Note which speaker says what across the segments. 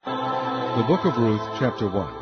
Speaker 1: The book of Ruth, chapter 1.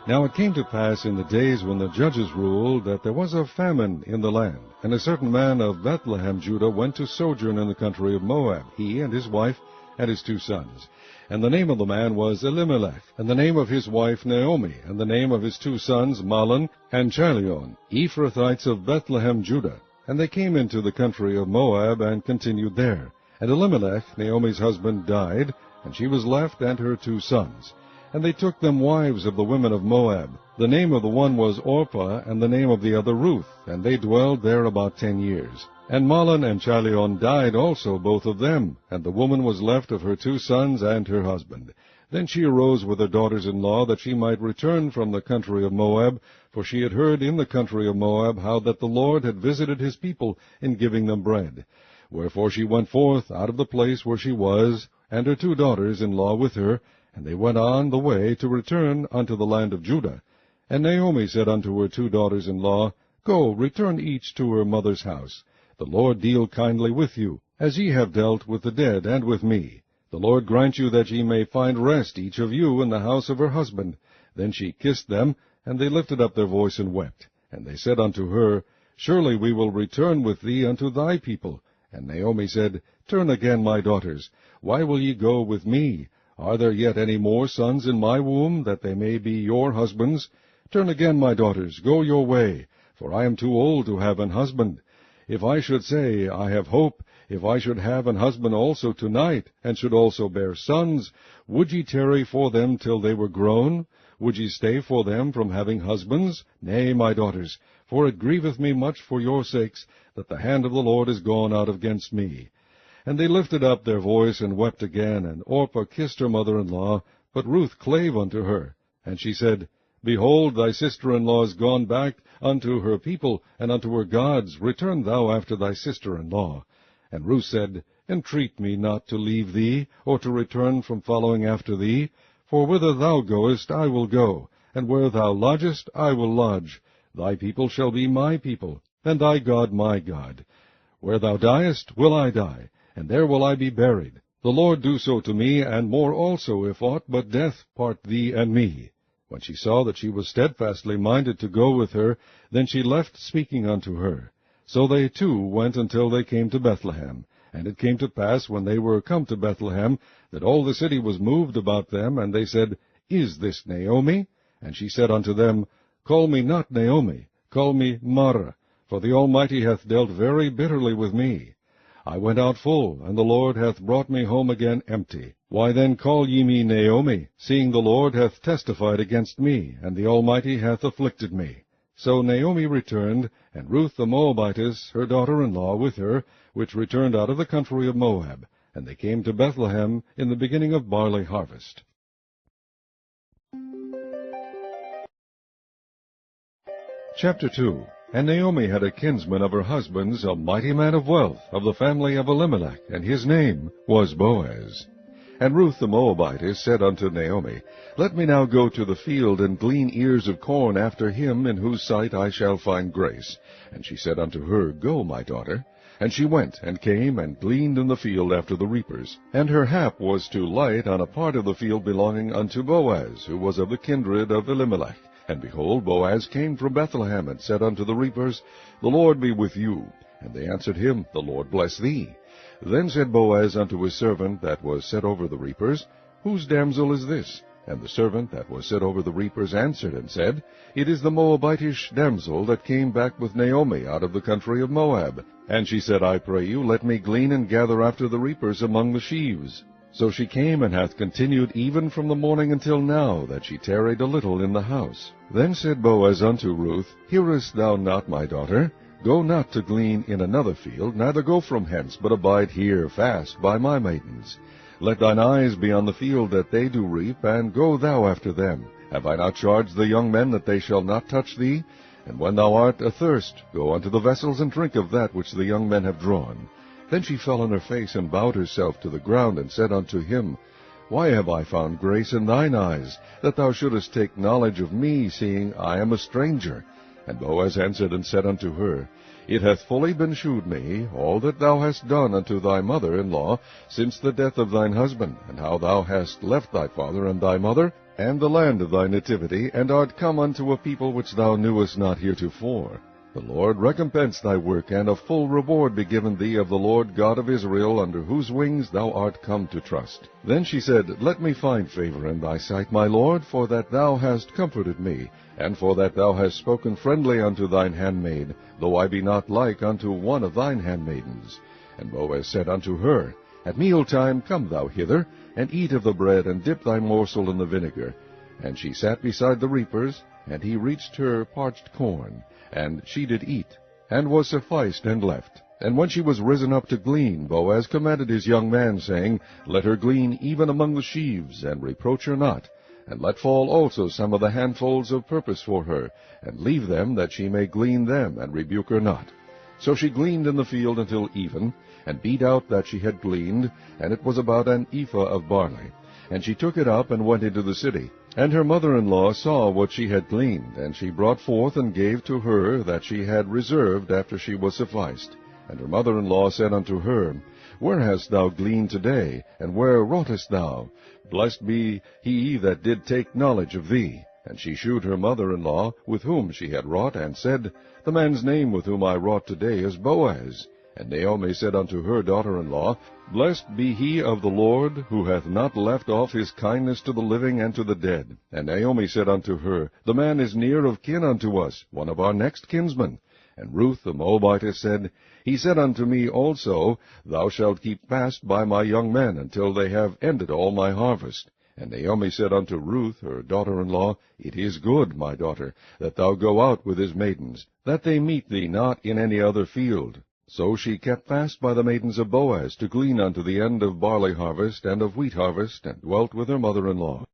Speaker 1: Now it came to pass in the days when the judges ruled that there was a famine in the land, and a certain man of Bethlehem, Judah, went to sojourn in the country of Moab, he and his wife and his 2 sons. And the name of the man was Elimelech, and the name of his wife Naomi, and the name of his 2 sons Mahlon and Chilion, Ephrathites of Bethlehem, Judah. And they came into the country of Moab, and continued there. And Elimelech, Naomi's husband, died, and she was left and her 2 sons. And they took them wives of the women of Moab. The name of the one was Orpah, and the name of the other Ruth, and they dwelled there about 10 years. And Mahlon and Chilion died also, both of them, and the woman was left of her 2 sons and her husband. Then she arose with her daughters-in-law, that she might return from the country of Moab, for she had heard in the country of Moab how that the Lord had visited his people in giving them bread. Wherefore she went forth out of the place where she was, and her 2 daughters-in-law with her, and they went on the way to return unto the land of Judah. And Naomi said unto her 2 daughters-in-law, Go, return each to her mother's house. The Lord deal kindly with you, as ye have dealt with the dead and with me. The Lord grant you that ye may find rest each of you in the house of her husband. Then she kissed them, and they lifted up their voice and wept. And they said unto her, Surely we will return with thee unto thy people. And Naomi said, Turn again, my daughters. Why will ye go with me? Are there yet any more sons in my womb, that they may be your husbands? Turn again, my daughters, go your way, for I am too old to have an husband. If I should say, I have hope, if I should have an husband also tonight, and should also bear sons, would ye tarry for them till they were grown? Would ye stay for them from having husbands? Nay, my daughters, for it grieveth me much for your sakes, that the hand of the Lord is gone out against me. And they lifted up their voice and wept again, and Orpah kissed her mother-in-law, but Ruth clave unto her. And she said, Behold, thy sister-in-law is gone back unto her people, and unto her gods. Return thou after thy sister-in-law. And Ruth said, Entreat me not to leave thee, or to return from following after thee. For whither thou goest I will go, and where thou lodgest I will lodge. Thy people shall be my people, and thy God my God. Where thou diest will I die, and there will I be buried. The Lord do so to me, and more also, if aught but death part thee and me. When she saw that she was steadfastly minded to go with her, then she left speaking unto her. So they 2 went until they came to Bethlehem. And it came to pass, when they were come to Bethlehem, that all the city was moved about them, and they said, Is this Naomi? And she said unto them, Call me not Naomi, call me Mara, for the Almighty hath dealt very bitterly with me. I went out full, and the Lord hath brought me home again empty. Why then call ye me Naomi, seeing the Lord hath testified against me, and the Almighty hath afflicted me? So Naomi returned, and Ruth the Moabitess, her daughter-in-law, with her, which returned out of the country of Moab. And they came to Bethlehem in the beginning of barley harvest. Chapter 2. And Naomi had a kinsman of her husband's, a mighty man of wealth, of the family of Elimelech, and his name was Boaz. And Ruth the Moabitess said unto Naomi, Let me now go to the field, and glean ears of corn after him, in whose sight I shall find grace. And she said unto her, Go, my daughter. And she went, and came, and gleaned in the field after the reapers. And her hap was to light on a part of the field belonging unto Boaz, who was of the kindred of Elimelech. And behold, Boaz came from Bethlehem, and said unto the reapers, The Lord be with you. And they answered him, The Lord bless thee. Then said Boaz unto his servant that was set over the reapers, Whose damsel is this? And the servant that was set over the reapers answered and said, It is the Moabitish damsel that came back with Naomi out of the country of Moab. And she said, I pray you, let me glean and gather after the reapers among the sheaves. So she came, and hath continued even from the morning until now, that she tarried a little in the house. Then said Boaz unto Ruth, Hearest thou not, my daughter? Go not to glean in another field, neither go from hence, but abide here fast by my maidens. Let thine eyes be on the field that they do reap, and go thou after them. Have I not charged the young men that they shall not touch thee? And when thou art athirst, go unto the vessels, and drink of that which the young men have drawn. Then she fell on her face, and bowed herself to the ground, and said unto him, Why have I found grace in thine eyes, that thou shouldest take knowledge of me, seeing I am a stranger? And Boaz answered and said unto her, It hath fully been shewed me, all that thou hast done unto thy mother-in-law, since the death of thine husband, and how thou hast left thy father and thy mother, and the land of thy nativity, and art come unto a people which thou knewest not heretofore. The Lord recompense thy work, and a full reward be given thee of the Lord God of Israel, under whose wings thou art come to trust. Then she said, Let me find favor in thy sight, my Lord, for that thou hast comforted me, and for that thou hast spoken friendly unto thine handmaid, though I be not like unto one of thine handmaidens. And Boaz said unto her, At mealtime come thou hither, and eat of the bread, and dip thy morsel in the vinegar. And she sat beside the reapers, and he reached her parched corn, and she did eat, and was sufficed, and left. And when she was risen up to glean, Boaz commanded his young man, saying, Let her glean even among the sheaves, and reproach her not, and let fall also some of the handfuls of purpose for her, and leave them, that she may glean them, and rebuke her not. So she gleaned in the field until even, and beat out that she had gleaned, and it was about an ephah of barley. And she took it up, and went into the city. And her mother-in-law saw what she had gleaned, and she brought forth and gave to her that she had reserved after she was sufficed. And her mother-in-law said unto her, Where hast thou gleaned today, and where wroughtest thou? Blessed be he that did take knowledge of thee. And she shewed her mother-in-law with whom she had wrought, and said, The man's name with whom I wrought today is Boaz. And Naomi said unto her daughter-in-law, Blessed be he of the Lord, who hath not left off his kindness to the living and to the dead. And Naomi said unto her, The man is near of kin unto us, one of our next kinsmen. And Ruth the Moabitess said, He said unto me also, Thou shalt keep fast by my young men until they have ended all my harvest. And Naomi said unto Ruth, her daughter-in-law, It is good, my daughter, that thou go out with his maidens, that they meet thee not in any other field. So she kept fast by the maidens of Boaz, to glean unto the end of barley harvest and of wheat harvest, and dwelt with her mother-in-law.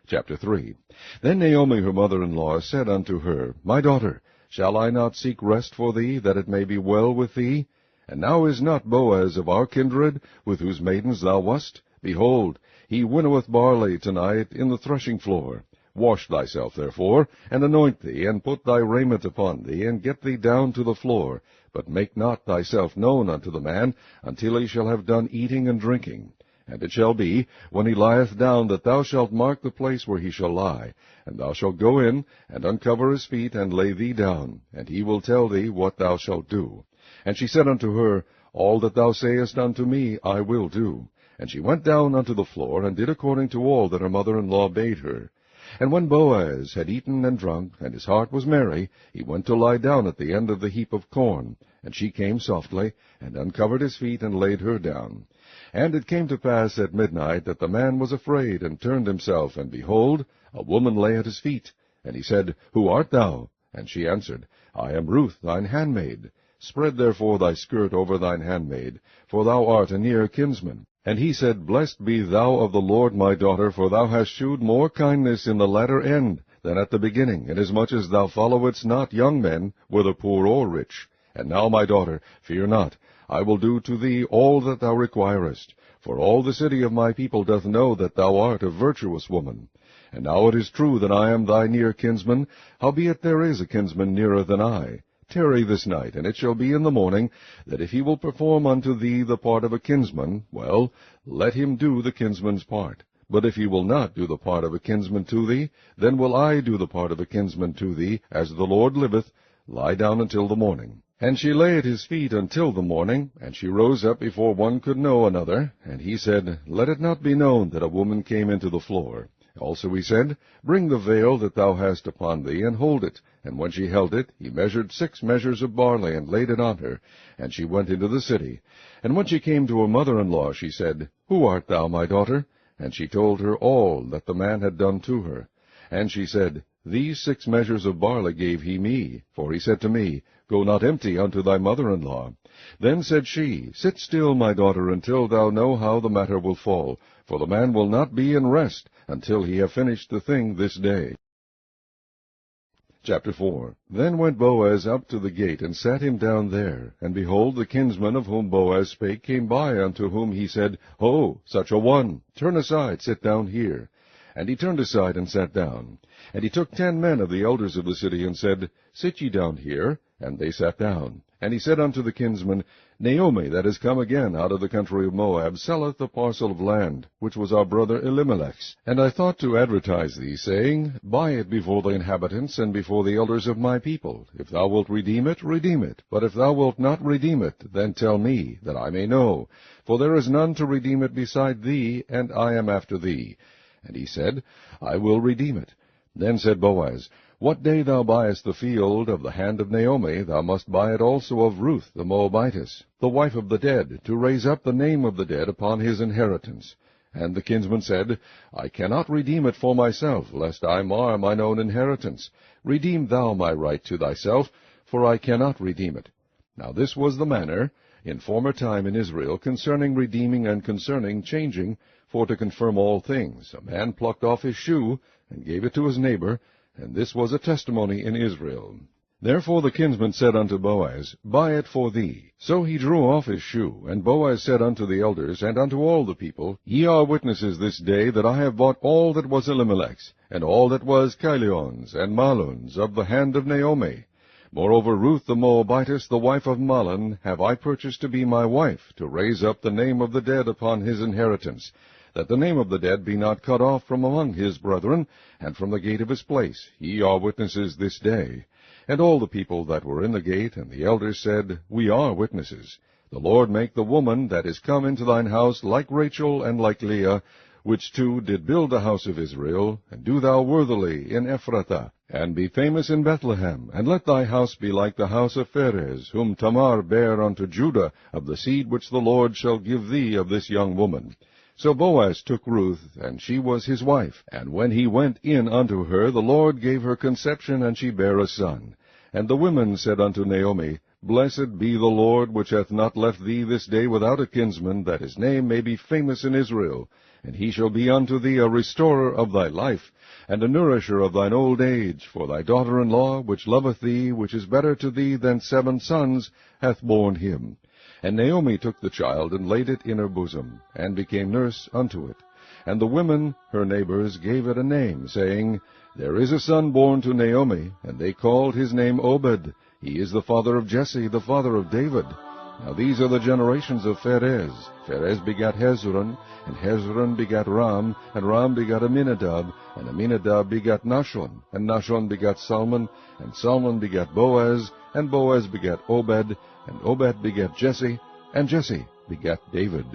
Speaker 1: Chapter 3. Then Naomi her mother-in-law said unto her, My daughter, shall I not seek rest for thee, that it may be well with thee? And now is not Boaz of our kindred, with whose maidens thou wast? Behold, he winnoweth barley tonight in the threshing floor. Wash thyself, therefore, and anoint thee, and put thy raiment upon thee, and get thee down to the floor. But make not thyself known unto the man, until he shall have done eating and drinking. And it shall be, when he lieth down, that thou shalt mark the place where he shall lie. And thou shalt go in, and uncover his feet, and lay thee down, and he will tell thee what thou shalt do. And she said unto her, All that thou sayest unto me I will do. And she went down unto the floor, and did according to all that her mother-in-law bade her. And when Boaz had eaten and drunk, and his heart was merry, he went to lie down at the end of the heap of corn. And she came softly, and uncovered his feet, and laid her down. And it came to pass at midnight, that the man was afraid, and turned himself, and behold, a woman lay at his feet. And he said, Who art thou? And she answered, I am Ruth thine handmaid. Spread therefore thy skirt over thine handmaid, for thou art a near kinsman. And he said, Blessed be thou of the Lord, my daughter, for thou hast shewed more kindness in the latter end than at the beginning, inasmuch as thou followedst not young men, whether poor or rich. And now, my daughter, fear not, I will do to thee all that thou requirest. For all the city of my people doth know that thou art a virtuous woman. And now it is true that I am thy near kinsman, howbeit there is a kinsman nearer than I. Tarry this night, and it shall be in the morning, that if he will perform unto thee the part of a kinsman, well, let him do the kinsman's part. But if he will not do the part of a kinsman to thee, then will I do the part of a kinsman to thee, as the Lord liveth. Lie down until the morning. And she lay at his feet until the morning, and she rose up before one could know another. And he said, Let it not be known that a woman came into the floor. Also he said, Bring the veil that thou hast upon thee, and hold it. And when she held it, he measured 6 measures of barley, and laid it on her. And she went into the city. And when she came to her mother-in-law, she said, Who art thou, my daughter? And she told her all that the man had done to her. And she said, These 6 measures of barley gave he me. For he said to me, Go not empty unto thy mother-in-law. Then said she, Sit still, my daughter, until thou know how the matter will fall. For the man will not be in rest, until he have finished the thing this day. Chapter 4. Then went Boaz up to the gate, and sat him down there. And behold, the kinsman of whom Boaz spake came by, unto whom he said, Ho, such a one, turn aside, sit down here. And he turned aside, and sat down. And he took 10 men of the elders of the city, and said, Sit ye down here. And they sat down. And he said unto the kinsman, Naomi, that is come again out of the country of Moab, selleth a parcel of land, which was our brother Elimelech's. And I thought to advertise thee, saying, Buy it before the inhabitants, and before the elders of my people. If thou wilt redeem it, redeem it. But if thou wilt not redeem it, then tell me, that I may know. For there is none to redeem it beside thee, and I am after thee. And he said, I will redeem it. Then said Boaz, What day thou buyest the field of the hand of Naomi, thou must buy it also of Ruth the Moabitess, the wife of the dead, to raise up the name of the dead upon his inheritance. And the kinsman said, I cannot redeem it for myself, lest I mar mine own inheritance. Redeem thou my right to thyself, for I cannot redeem it. Now this was the manner in former time in Israel concerning redeeming and concerning changing, for to confirm all things. A man plucked off his shoe, and gave it to his neighbor, and this was a testimony in Israel. Therefore the kinsman said unto Boaz, Buy it for thee. So he drew off his shoe, and Boaz said unto the elders, and unto all the people, Ye are witnesses this day that I have bought all that was Elimelech's, and all that was Chilion's and Mahlon's, of the hand of Naomi. Moreover Ruth the Moabitess, the wife of Mahlon, have I purchased to be my wife, to raise up the name of the dead upon his inheritance, that the name of the dead be not cut off from among his brethren, and from the gate of his place. Ye are witnesses this day. And all the people that were in the gate, and the elders said, We are witnesses. The Lord make the woman that is come into thine house like Rachel and like Leah, which two did build the house of Israel, and do thou worthily in Ephrathah, and be famous in Bethlehem, and let thy house be like the house of Pharez, whom Tamar bare unto Judah, of the seed which the Lord shall give thee of this young woman. So Boaz took Ruth, and she was his wife. And when he went in unto her, the Lord gave her conception, and she bare a son. And the women said unto Naomi, Blessed be the Lord, which hath not left thee this day without a kinsman, that his name may be famous in Israel. And he shall be unto thee a restorer of thy life, and a nourisher of thine old age. For thy daughter-in-law, which loveth thee, which is better to thee than 7 sons, hath borne him. And Naomi took the child, and laid it in her bosom, and became nurse unto it. And the women, her neighbors, gave it a name, saying, There is a son born to Naomi, and they called his name Obed. He is the father of Jesse, the father of David. Now these are the generations of Pharez. Pharez begat Hezron, and Hezron begat Ram, and Ram begat Aminadab, and Aminadab begat Nahshon, and Nahshon begat Salmon, and Salmon begat Boaz, and Boaz begat Obed, and Obed begat Jesse, and Jesse begat David.